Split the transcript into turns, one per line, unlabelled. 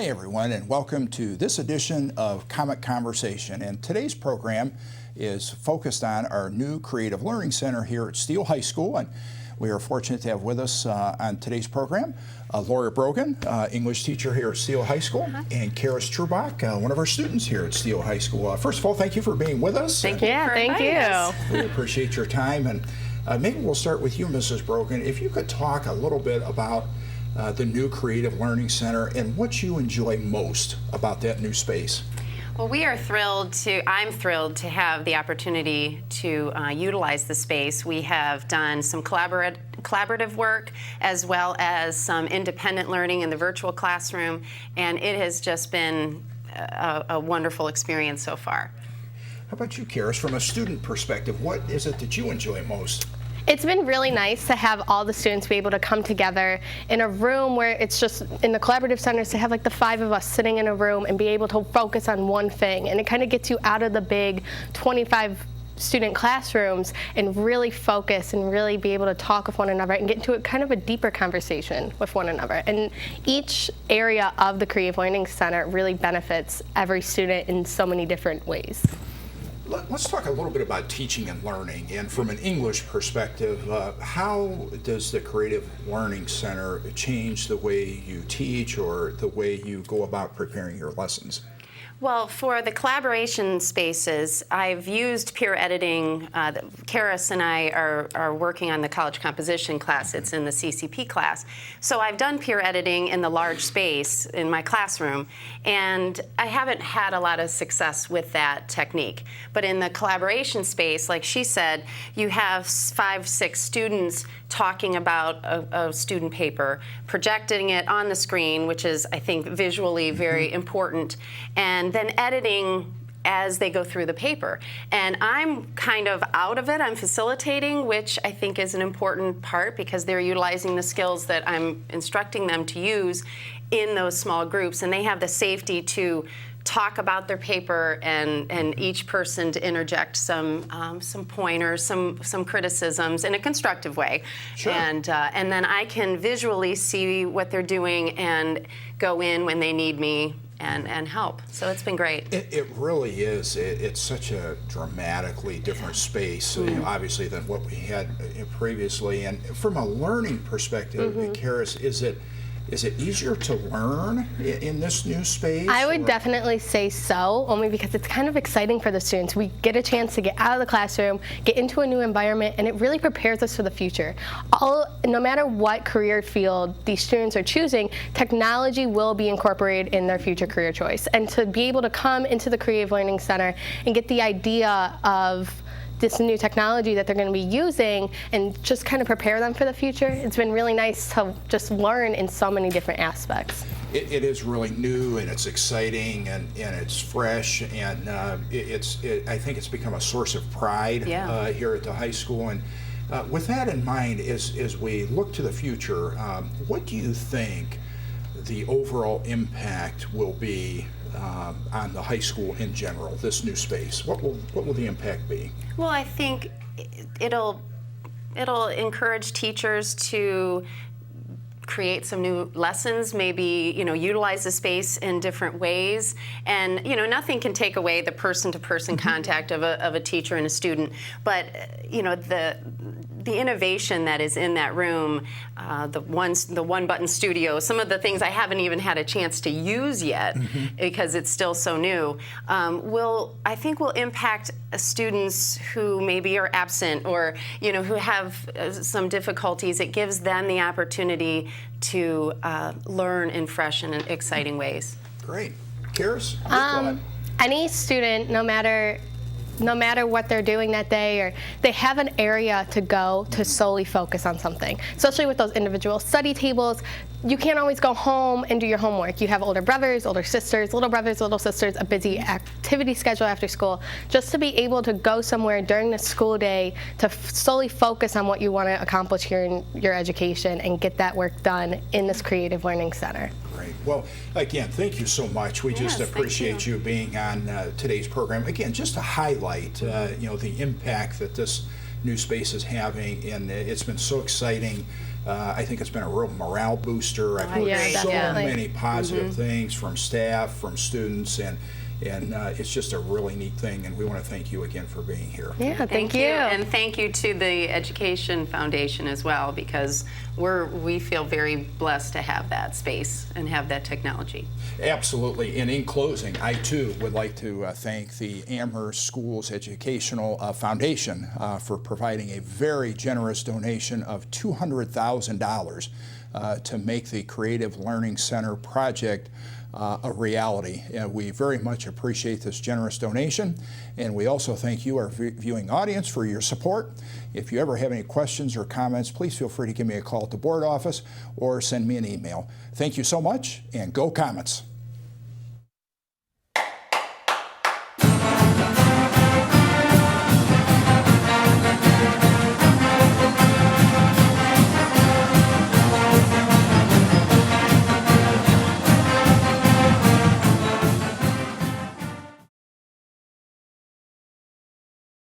Hi everyone, and welcome to this edition of Comet Conversation. And today's program is focused on our new Creative Learning Center here at Steele High School. And we are fortunate to have with us on today's program Laura Brogan, English teacher here at Steele High School, and Carys Trubach, one of our students here at Steele High School. First of all, thank you for being with us.
Thank you.
We appreciate your time. And maybe we'll start with you, Mrs. Brogan. If you could talk a little bit about the new Creative Learning Center and what you enjoy most about that new space.
Well, I'm thrilled to have the opportunity to utilize the space. We have done some collaborative work as well as some independent learning in the virtual classroom, and it has just been a wonderful experience so far.
How about you, Carys? From a student perspective, what is it that you enjoy most?
It's been really nice to have all the students be able to come together in a room where it's just, in the collaborative centers, to have like the 5 of us sitting in a room and be able to focus on one thing. And it kind of gets you out of the big 25 student classrooms and really focus and really be able to talk with one another and get into a kind of a deeper conversation with one another. And each area of the Creative Learning Center really benefits every student in so many different ways.
Let's talk a little bit about teaching and learning, and from an English perspective, how does the Creative Learning Center change the way you teach or the way you go about preparing your lessons?
Well, for the collaboration spaces, I've used peer editing. Carys and I are working on the college composition class. It's in the CCP class. So I've done peer editing in the large space in my classroom, and I haven't had a lot of success with that technique. But in the collaboration space, like she said, you have 5, 6 students talking about a student paper, projecting it on the screen, which is, I think, visually very important, and then editing as they go through the paper. And I'm kind of out of it. I'm facilitating, which I think is an important part because they're utilizing the skills that I'm instructing them to use in those small groups, and they have the safety to talk about their paper and each person to interject some pointers, some criticisms in a constructive way.
Sure.
And then I can visually see what they're doing and go in when they need me and help. So it's been great.
It really is. It's such a dramatically different space, obviously, than what we had previously. And from a learning perspective, Carys, is it easier to learn in this new space?
I would definitely say so, only because it's kind of exciting for the students. We get a chance to get out of the classroom, get into a new environment, and it really prepares us for the future. No matter what career field these students are choosing, technology will be incorporated in their future career choice. And to be able to come into the Creative Learning Center and get the idea of this new technology that they're going to be using and just kind of prepare them for the future. It's been really nice to just learn in so many different aspects.
It is really new, and it's exciting, and it's fresh, and I think it's become a source of pride here at the high school. And with that in mind, as we look to the future, what do you think the overall impact will be on the high school in general, this new space? What will the impact be?
Well, I think it'll encourage teachers to create some new lessons, maybe, utilize the space in different ways. And, nothing can take away the person-to-person contact of a teacher and a student. But, the innovation that is in that room, the one-button studio, some of the things I haven't even had a chance to use yet because it's still so new, I think will impact students who maybe are absent or who have some difficulties. It gives them the opportunity to learn in fresh and exciting ways.
Great. Carys?
Any student, no matter what they're doing that day, or they have an area to go to solely focus on something. Especially with those individual study tables, you can't always go home and do your homework. You have older brothers, older sisters, little sisters, a busy activity schedule after school. Just to be able to go somewhere during the school day to solely focus on what you want to accomplish here in your education and get that work done in this Creative Learning Center.
Great. Well, again, thank you so much. We just appreciate you being on today's program. Again, just to highlight, the impact that this new space is having, and it's been so exciting I think it's been a real morale booster. I've heard
agree.
so
Definitely.
many positive things from staff, from students, and it's just a really neat thing, and we want to thank you again for being here.
Yeah, thank you.
And thank you to the Education Foundation as well, because we feel very blessed to have that space and have that technology.
Absolutely. And in closing, I too would like to thank the Amherst Schools Educational Foundation for providing a very generous donation of $200,000 to make the Creative Learning Center project a reality. We very much appreciate this generous donation, and we also thank you, our viewing audience, for your support. If you ever have any questions or comments, please feel free to give me a call at the board office or send me an email. Thank you so much, and go Comets!